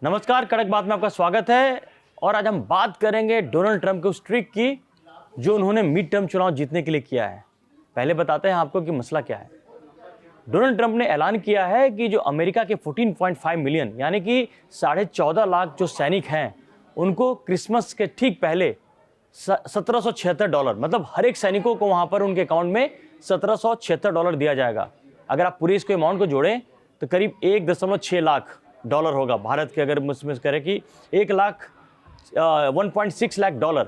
नमस्कार, कड़क बात में आपका स्वागत है। और आज हम बात करेंगे डोनाल्ड ट्रंप के उस ट्रिक की जो उन्होंने मिड टर्म चुनाव जीतने के लिए किया है। पहले बताते हैं आपको कि मसला क्या है। डोनाल्ड ट्रंप ने ऐलान किया है कि जो अमेरिका के 14.5 मिलियन यानी कि 14.5 लाख जो सैनिक हैं, उनको क्रिसमस के ठीक पहले $1776 मतलब हर एक सैनिकों को वहाँ पर उनके अकाउंट में $1776 दिया जाएगा। अगर आप पूरी इसको अमाउंट को जोड़ें तो करीब 1.6 लाख डॉलर होगा भारत के, अगर उसमें करें कि 1.6 लाख डॉलर,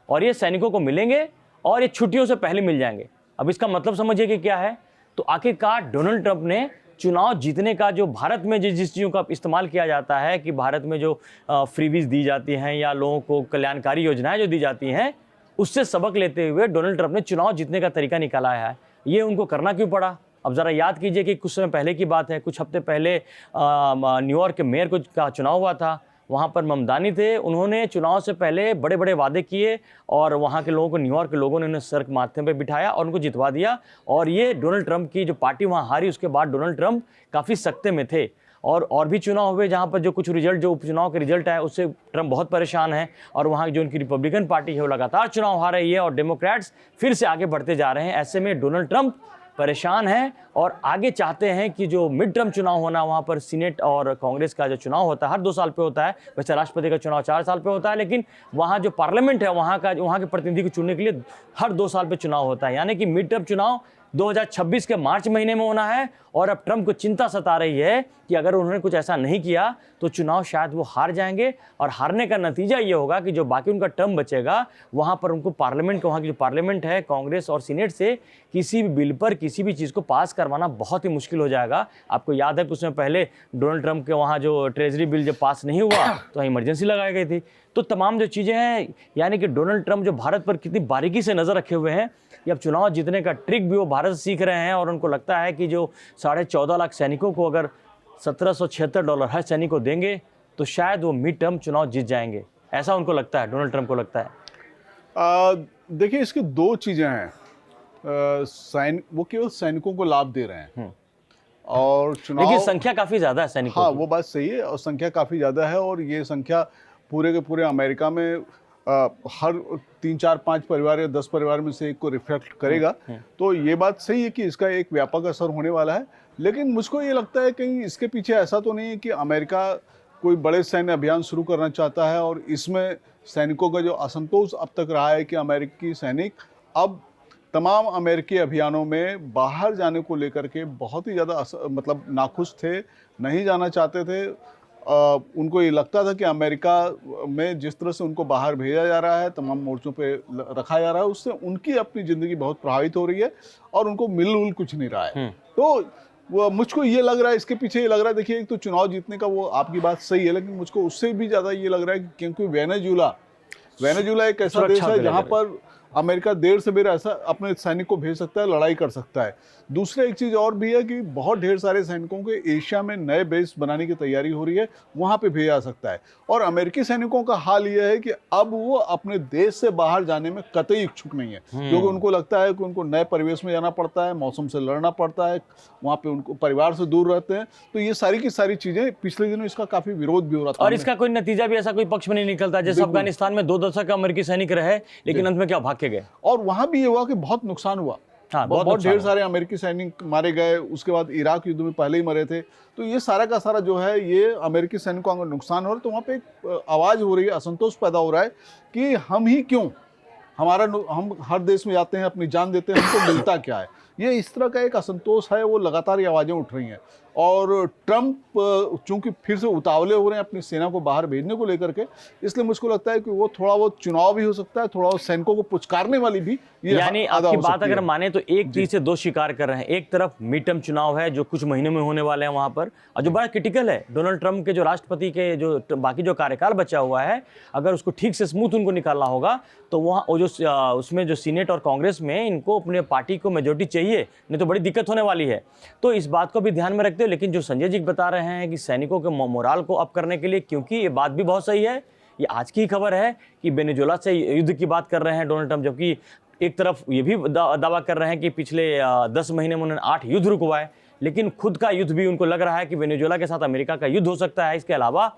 और ये सैनिकों को मिलेंगे और ये छुट्टियों से पहले मिल जाएंगे। अब इसका मतलब समझिए कि क्या है। तो आखिरकार डोनाल्ड ट्रंप ने चुनाव जीतने का जो भारत में जिस चीज़ों का इस्तेमाल किया जाता है कि भारत में जो फ्रीबीज दी जाती हैं या लोगों को कल्याणकारी योजनाएं जो दी जाती हैं, उससे सबक लेते हुए डोनाल्ड ट्रंप ने चुनाव जीतने का तरीका निकाला है। ये उनको करना क्यों पड़ा? अब ज़रा याद कीजिए कि कुछ समय पहले की बात है, कुछ हफ्ते पहले न्यूयॉर्क के मेयर का चुनाव हुआ था। वहाँ पर ममदानी थे, उन्होंने चुनाव से पहले बड़े बड़े वादे किए और वहाँ के लोगों को, न्यूयॉर्क के लोगों ने उन्हें सर माथे पे बिठाया और उनको जितवा दिया। और ये डोनाल्ड ट्रंप की जो पार्टी वहाँ हारी, उसके बाद डोनाल्ड ट्रंप काफ़ी सख्ते में थे। और भी चुनाव हुए जहाँ पर जो कुछ रिजल्ट, जो उपचुनाव के रिजल्ट है, उससे ट्रंप बहुत परेशान है। और वहाँ जो उनकी रिपब्लिकन पार्टी है वो लगातार चुनाव हार रही है और डेमोक्रेट्स फिर से आगे बढ़ते जा रहे हैं। ऐसे में डोनाल्ड ट्रंप परेशान है और आगे चाहते हैं कि जो मिड टर्म चुनाव होना, वहाँ पर सीनेट और कांग्रेस का जो चुनाव होता है हर 2 साल पे होता है। वैसे राष्ट्रपति का चुनाव 4 साल पे होता है, लेकिन वहाँ जो पार्लियामेंट है वहाँ के प्रतिनिधि को चुनने के लिए हर 2 साल पे चुनाव होता है। यानी कि मिड टर्म चुनाव 2026 के मार्च महीने में होना है। और अब ट्रंप को चिंता सता रही है कि अगर उन्होंने कुछ ऐसा नहीं किया तो चुनाव शायद वो हार जाएंगे, और हारने का नतीजा ये होगा कि जो बाकी उनका टर्म बचेगा वहाँ पर उनको पार्लियामेंट, वहाँ की जो पार्लियामेंट है, कांग्रेस और सीनेट से किसी भी बिल पर किसी भी चीज़ को पास करवाना बहुत ही मुश्किल हो जाएगा। आपको याद है कुछ समय पहले डोनाल्ड ट्रंप के वहाँ जो ट्रेजरी बिल जब पास नहीं हुआ तो इमरजेंसी लगाई गई थी। तो तमाम जो चीज़ें हैं, यानी कि डोनाल्ड ट्रंप जो भारत पर कितनी बारीकी से नज़र रखे हुए हैं, ये अब चुनाव जीतने का ट्रिक भी वो भारत से सीख रहे हैं। और उनको लगता है कि जो 14.5 लाख सैनिकों को अगर $1776 हर सैनिक को देंगे तो शायद वो मिड टर्म चुनाव जीत जाएंगे। ऐसा उनको लगता है, डोनाल्ड ट्रंप को लगता है। देखिए, इसकी 2 चीज़ें हैं। वो केवल सैनिकों को लाभ दे रहे हैं और चुनाव, लेकिन संख्या काफ़ी ज़्यादा है सैनिकों हाँ, की। वो बात सही है और संख्या काफ़ी ज़्यादा है। और ये संख्या पूरे के पूरे अमेरिका में हर 3, 4, 5 परिवार या 10 परिवार में से एक को रिफ्लेक्ट करेगा। तो ये बात सही है कि इसका एक व्यापक असर होने वाला है। लेकिन मुझको ये लगता है कहीं इसके पीछे ऐसा तो नहीं है कि अमेरिका कोई बड़े सैन्य अभियान शुरू करना चाहता है और इसमें सैनिकों का जो असंतोष अब तक रहा है कि अमेरिकी सैनिक अब तमाम अमेरिकी अभियानों में बाहर जाने को लेकर के बहुत ही ज़्यादा मतलब नाखुश थे, नहीं जाना चाहते थे। उनको ये लगता था कि अमेरिका में जिस तरह से उनको बाहर भेजा जा रहा है, तमाम मोर्चों पे रखा जा रहा है, उससे उनकी अपनी ज़िंदगी बहुत प्रभावित हो रही है और उनको मिल कुछ नहीं रहा है। तो वो मुझको ये लग रहा है, इसके पीछे ये लग रहा है, देखिए, एक तो चुनाव जीतने का वो आपकी बात सही है, लेकिन मुझको उससे भी ज़्यादा ये लग रहा है कि क्योंकि वेनेजुएला एक ऐसा देश है जहाँ पर अमेरिका देर से बेर ऐसा अपने सैनिक को भेज सकता है, लड़ाई कर सकता है। दूसरा एक चीज़ और भी है कि बहुत ढेर सारे सैनिकों के एशिया में नए बेस बनाने की तैयारी हो रही है, वहाँ पे भेजा जा सकता है। और अमेरिकी सैनिकों का हाल यह है कि अब वो अपने देश से बाहर जाने में कतई इच्छुक नहीं है, क्योंकि उनको लगता है कि उनको नए परिवेश में जाना पड़ता है, मौसम से लड़ना पड़ता है, वहाँ पे उनको परिवार से दूर रहते हैं। तो ये सारी की सारी चीज़ें, पिछले दिनों इसका काफ़ी विरोध भी हो रहा था। और इसका कोई नतीजा भी ऐसा कोई पक्ष में नहीं निकलता। जैसे अफगानिस्तान में 2 दशक अमेरिकी सैनिक रहे, लेकिन अंत में क्या भाग के गए। और वहाँ भी ये हुआ कि बहुत नुकसान हुआ। हाँ, बहुत ढेर सारे अमेरिकी सैनिक मारे गए। उसके बाद इराक युद्ध में पहले ही मरे थे। तो ये सारा का सारा जो है, ये अमेरिकी सैनिकों को अगर नुकसान हो रहा है तो वहाँ पे एक आवाज़ हो रही है, असंतोष पैदा हो रहा है कि हम ही क्यों, हम हर देश में जाते हैं, अपनी जान देते हैं, हमको मिलता क्या है। ये इस तरह का एक असंतोष है, वो लगातार ये आवाज़ें उठ रही हैं। और ट्रंप चूंकि फिर से उतावले हो रहे हैं अपनी सेना को बाहर भेजने को लेकर के, इसलिए मुझको लगता है कि वो थोड़ा बहुत चुनाव भी हो सकता है, थोड़ा बहुत सैनिकों को पुचकारने वाली भी, यानी आपकी बात अगर माने तो एक चीज से 2 शिकार कर रहे हैं। एक तरफ मिड टर्म चुनाव है जो कुछ महीने में होने वाले हैं वहां पर, और जो बड़ा क्रिटिकल है डोनाल्ड ट्रंप के जो राष्ट्रपति के जो बाकी जो कार्यकाल बचा हुआ है, अगर उसको ठीक से स्मूथ उनको निकालना होगा तो वहाँ जो उसमें जो सीनेट और कांग्रेस में इनको अपने पार्टी को मेजोरिटी चाहिए, नहीं तो बड़ी दिक्कत होने वाली है। तो इस बात को भी ध्यान में रखते हुए, लेकिन जो संजय जी बता रहे हैं कि सैनिकों के मोराल को अप करने के लिए, क्योंकि ये बात भी बहुत सही है, ये आज की खबर है कि वेनेजुएला से युद्ध की बात कर रहे हैं डोनाल्ड ट्रंप, जबकि एक तरफ ये भी दावा कर रहे हैं कि पिछले 10 महीने में उन्होंने 8 युद्ध रुकवाए। लेकिन खुद का युद्ध भी उनको लग रहा है कि वेनेजुएला के साथ अमेरिका का युद्ध हो सकता है। इसके अलावा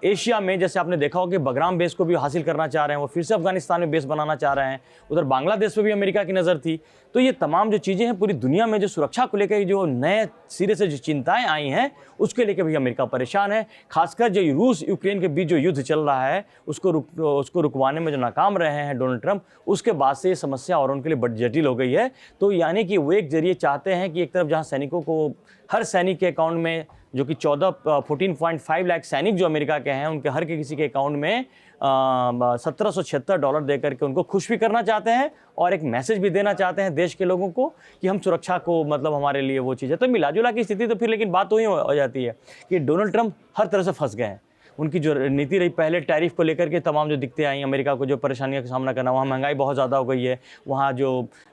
एशिया में जैसे आपने देखा हो कि बगराम बेस को भी हासिल करना चाह रहे हैं, वो फिर से अफगानिस्तान में बेस बनाना चाह रहे हैं। उधर बांग्लादेश पे भी अमेरिका की नज़र थी। तो ये तमाम जो चीज़ें हैं पूरी दुनिया में जो सुरक्षा को लेकर जो नए सिरे से जो चिंताएं आई हैं उसके लेकर भी अमेरिका परेशान है। खासकर जो रूस यूक्रेन के बीच जो युद्ध चल रहा है उसको रुकवाने में जो नाकाम रहे हैं डोनाल्ड ट्रंप, उसके बाद से ये समस्या और उनके लिए बड़ी जटिल हो गई है। तो यानी कि वो एक जरिए चाहते हैं कि एक तरफ जहां सैनिकों को हर सैनिक के अकाउंट में जो कि 14.5 लाख सैनिक जो अमेरिका के हैं उनके हर के किसी के अकाउंट में $1776 दे करके उनको खुश भी करना चाहते हैं और एक मैसेज भी देना चाहते हैं देश के लोगों को कि हम सुरक्षा को मतलब हमारे लिए वो चीज़ है। तो मिलाजुला की स्थिति तो फिर लेकिन बात तो ही हो जाती है कि डोनाल्ड ट्रंप हर तरह से फंस गए हैं। उनकी जो नीति रही पहले टैरिफ को लेकर के तमाम जो दिक्कतें आई अमेरिका को जो परेशानियों का सामना करना, वहाँ महंगाई बहुत ज़्यादा हो गई है, वहाँ जो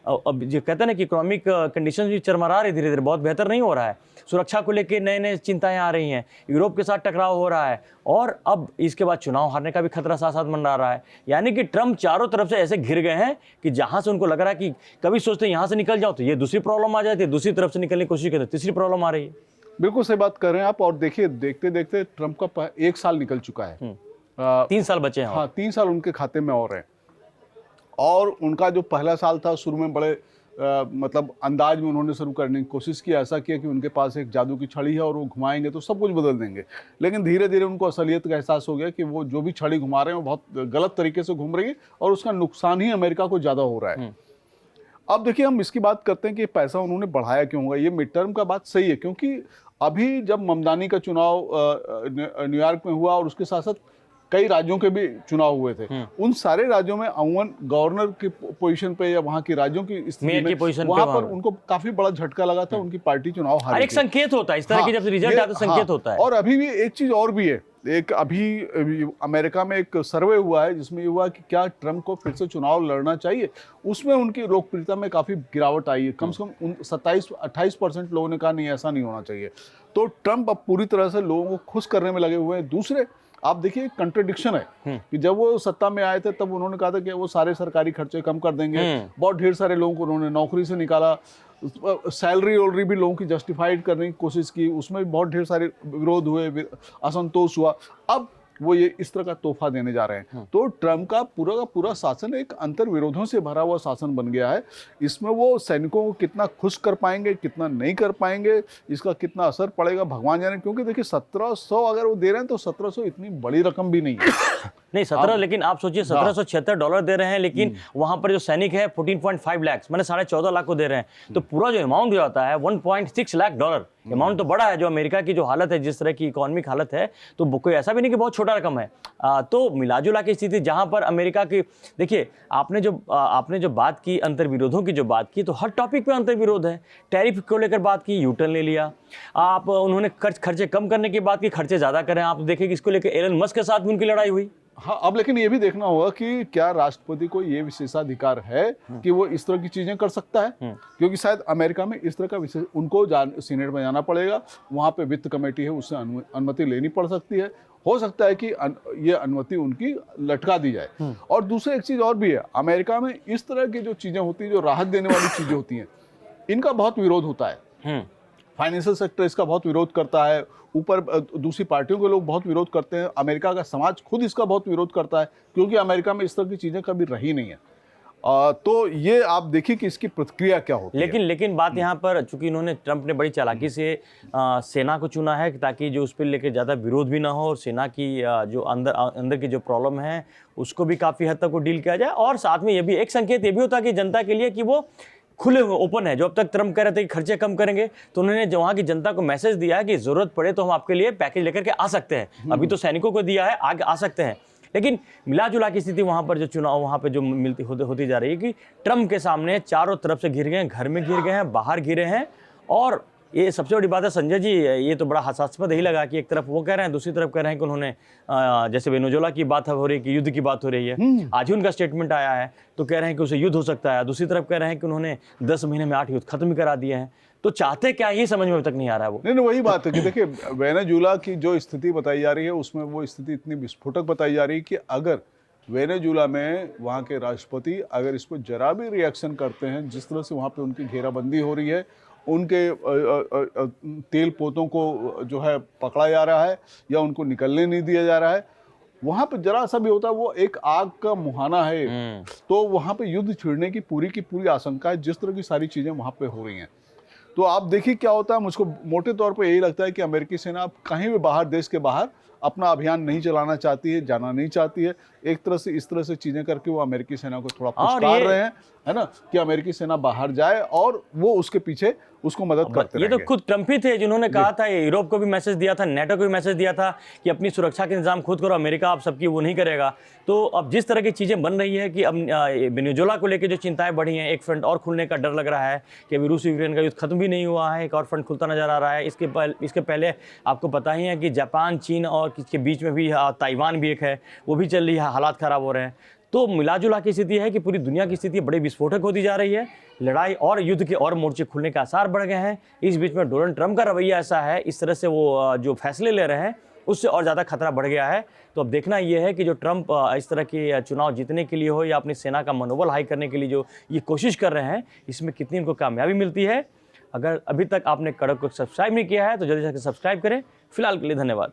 अब जो कहते हैं ना कि इकोनॉमिक कंडीशन भी चरमरा रही धीरे धीरे, बहुत बेहतर नहीं हो रहा है। सुरक्षा को लेकर नए नए चिंताएं आ रही हैं, यूरोप के साथ टकराव हो रहा है और अब इसके बाद चुनाव हारने का भी खतरा साथ साथ मंडरा रहा है। यानी कि ट्रंप चारों तरफ से ऐसे घिर गए हैं कि जहाँ से उनको लग रहा है कि कभी सोचते हैं यहाँ से निकल जाओ तो ये दूसरी प्रॉब्लम आ जाती है, दूसरी तरफ से निकलने की कोशिश करते तीसरी प्रॉब्लम आ रही है। बिल्कुल सही बात कर रहे हैं आप। और देखिए देखते देखते ट्रंप का 1 साल निकल चुका है, 3 साल बचे हैं। हाँ, 3 साल उनके खाते में और हैं। और उनका जो पहला साल था शुरू में बड़े मतलब अंदाज में उन्होंने शुरू करने की कोशिश की, ऐसा किया कि उनके पास एक जादू की छड़ी है और वो घुमाएंगे तो सब कुछ बदल देंगे। लेकिन धीरे धीरे उनको असलियत का एहसास हो गया कि वो जो भी छड़ी घुमा रहे हैं वो बहुत गलत तरीके से घूम रही है और उसका नुकसान ही अमेरिका को ज़्यादा हो रहा है। अब देखिए हम इसकी बात करते हैं कि पैसा उन्होंने बढ़ाया क्यों होगा। ये मिड टर्म का बात सही है, क्योंकि अभी जब ममदानी का चुनाव न्यूयॉर्क में हुआ और उसके साथ साथ कई राज्यों के भी चुनाव हुए थे, उन सारे राज्यों में अमूमन गवर्नर की पोजीशन पे या वहाँ की राज्यों की स्थिति में वहाँ पर उनको काफी बड़ा झटका लगा था, उनकी पार्टी चुनाव हारी। एक संकेत होता है इस तरह की जब रिजल्ट आता है, संकेत होता है। और अभी भी एक चीज और भी है, एक अभी अमेरिका में एक सर्वे हुआ है जिसमें ये हुआ कि क्या ट्रंप को फिर से चुनाव लड़ना चाहिए। उसमें उनकी लोकप्रियता में काफी गिरावट आई है। कम से कम 27-28% लोगों ने कहा नहीं, ऐसा नहीं होना चाहिए। तो ट्रंप अब पूरी तरह से लोगों को खुश करने में लगे हुए हैं। दूसरे आप देखिए कंट्रडिक्शन है कि जब वो सत्ता में आए थे तब उन्होंने कहा था कि वो सारे सरकारी खर्चे कम कर देंगे, बहुत ढेर सारे लोगों को उन्होंने नौकरी से निकाला, सैलरी वैलरी भी लोगों की जस्टिफाइड करने की कोशिश की, उसमें भी बहुत ढेर सारे विरोध हुए, असंतोष हुआ। अब वो ये इस तरह का तोहफा देने जा रहे हैं। तो ट्रंप का पूरा शासन एक अंतर विरोधों से भरा हुआ शासन बन गया है। इसमें वो सैनिकों को कितना खुश कर पाएंगे, कितना नहीं कर पाएंगे, इसका कितना असर पड़ेगा भगवान जाने। क्योंकि देखिए 1700 अगर वो दे रहे हैं तो 1700 इतनी बड़ी रकम भी नहीं है। नहीं 17, लेकिन आप सोचिए $1776 दे रहे हैं, लेकिन वहां पर जो सैनिक है 14.5 लाख मैंने 14.5 लाख को दे रहे हैं। तो पूरा जो अमाउंट जो आता है $1.6 लाख, अमाउंट तो बड़ा है। जो अमेरिका की जो हालत है, जिस तरह की इकोनॉमिक हालत है, तो कोई ऐसा भी नहीं कि बहुत छोटा रकम है। तो मिलाजुला की स्थिति जहां पर अमेरिका की, देखिए आपने जो बात की अंतर विरोधों की जो बात की, तो हर टॉपिक पे अंतर विरोध है। टैरिफ को लेकर बात की, यूटर्न ले लिया। आप उन्होंने खर्चे कम करने की बात की, खर्चे ज्यादा करें। आप देखिए कि इसको लेकर एलन मस्क के साथ भी उनकी लड़ाई हुई। हाँ, अब लेकिन ये भी देखना होगा कि क्या राष्ट्रपति को ये विशेषाधिकार है कि वो इस तरह की चीजें कर सकता है। क्योंकि शायद अमेरिका में इस तरह का विशेष उनको सीनेट में जाना पड़ेगा, वहाँ पे वित्त कमेटी है, उससे अनुमति लेनी पड़ सकती है। हो सकता है कि ये अनुमति उनकी लटका दी जाए। और दूसरा एक चीज और भी है, अमेरिका में इस तरह की जो चीजें होती हैं, जो राहत देने वाली चीजें होती हैं, इनका बहुत विरोध होता है। फाइनेंशियल सेक्टर इसका बहुत विरोध करता है, ऊपर दूसरी पार्टियों के लोग बहुत विरोध करते हैं, अमेरिका का समाज खुद इसका बहुत विरोध करता है, क्योंकि अमेरिका में इस तरह की चीज़ें कभी रही नहीं है। तो ये आप देखिए कि इसकी प्रतिक्रिया क्या होती है। लेकिन बात यहाँ पर, चूंकि इन्होंने ट्रंप ने बड़ी चालाकी से सेना को चुना है ताकि जो उस पर लेकर ज़्यादा विरोध भी ना हो, और सेना की जो अंदर की जो प्रॉब्लम है उसको भी काफ़ी हद तक वो डील किया जाए। और साथ में ये भी एक संकेत ये भी होता है कि जनता के लिए कि वो खुले हुए ओपन है। जो अब तक ट्रंप कह रहे थे कि खर्चे कम करेंगे, तो उन्होंने वहाँ की जनता को मैसेज दिया है कि जरूरत पड़े तो हम आपके लिए पैकेज लेकर के आ सकते हैं। अभी तो सैनिकों को दिया है, आगे आ सकते हैं। लेकिन मिलाजुला की स्थिति वहाँ पर जो चुनाव वहाँ पे जो होती जा रही है कि ट्रंप के सामने चारों तरफ से घिर गए हैं, घर में घिर गए हैं, बाहर घिरे हैं। और ये सबसे बड़ी बात है संजय जी, ये तो बड़ा हास्यास्पद ही लगा कि एक तरफ वो कह रहे हैं, दूसरी तरफ कह रहे हैं कि उन्होंने जैसे वेनेजुएला की बात हो रही है कि युद्ध की बात हो रही है, आज ही उनका स्टेटमेंट आया है, तो कह रहे हैं कि उसे युद्ध हो सकता है। दूसरी तरफ कह रहे हैं कि उन्होंने 10 महीने में 8 युद्ध खत्म करा दिए हैं। तो चाहते क्या, ये समझ में अभी तक नहीं आ रहा है वो। नहीं, वही बात है कि देखिए वेनेजुएला की जो स्थिति बताई जा रही है उसमें वो स्थिति इतनी विस्फोटक बताई जा रही है कि अगर वेनेजुएला में वहाँ के राष्ट्रपति अगर इस पर जरा भी रिएक्शन करते हैं, जिस तरह से वहाँ पे उनकी घेराबंदी हो रही है उनके तेल पोतों को जो है पकड़ा जा रहा है या उनको निकलने नहीं दिया जा रहा है, वहां पे जरा सा भी होता है वो एक आग का मुहाना है, तो वहां पे युद्ध छिड़ने की पूरी आशंका है। जिस तरह की सारी चीजें वहां पे हो रही हैं, तो आप देखिए क्या होता है। मुझको मोटे तौर पे यही लगता है कि अमेरिकी सेना कहीं भी बाहर, देश के बाहर अपना अभियान नहीं चलाना चाहती है, जाना नहीं चाहती है। एक तरह से इस तरह से चीजें करके वो अमेरिकी सेना को थोड़ा पुचकार रहे हैं, है ना, कि अमेरिकी सेना बाहर जाए और वो उसके पीछे उसको मदद करते ये तो खुद ट्रंप ही थे जिन्होंने कहा था, यूरोप को भी मैसेज दिया था, नेटो को भी मैसेज दिया था कि अपनी सुरक्षा के इंतजाम खुद करो, अमेरिका आप सबकी वो नहीं करेगा। तो अब जिस तरह की चीज़ें बन रही है कि अब वेनेजुएला को लेकर जो चिंताएं बढ़ी हैं, एक फ्रंट और खुलने का डर लग रहा है कि अभी रूस यूक्रेन का युद्ध खत्म भी नहीं हुआ है, एक और फ्रंट खुलता नजर आ रहा है। इसके पहले आपको पता ही है कि जापान, चीन और इसके बीच में भी ताइवान भी एक है, वो भी चल रही है, हालात ख़राब हो रहे हैं। तो मिलाजुला की स्थिति है कि पूरी दुनिया की स्थिति बड़ी विस्फोटक होती जा रही है। लड़ाई और युद्ध के और मोर्चे खुलने के आसार बढ़ गए हैं। इस बीच में डोनाल्ड ट्रंप का रवैया ऐसा है, इस तरह से वो जो फैसले ले रहे हैं उससे और ज़्यादा खतरा बढ़ गया है। तो अब देखना ये है कि जो ट्रंप इस तरह के चुनाव जीतने के लिए हो या अपनी सेना का मनोबल हाई करने के लिए जो ये कोशिश कर रहे हैं, इसमें कितनी उनको कामयाबी मिलती है। अगर अभी तक आपने कड़क को सब्सक्राइब नहीं किया है तो जल्दी से सब्सक्राइब करें। फिलहाल के लिए धन्यवाद।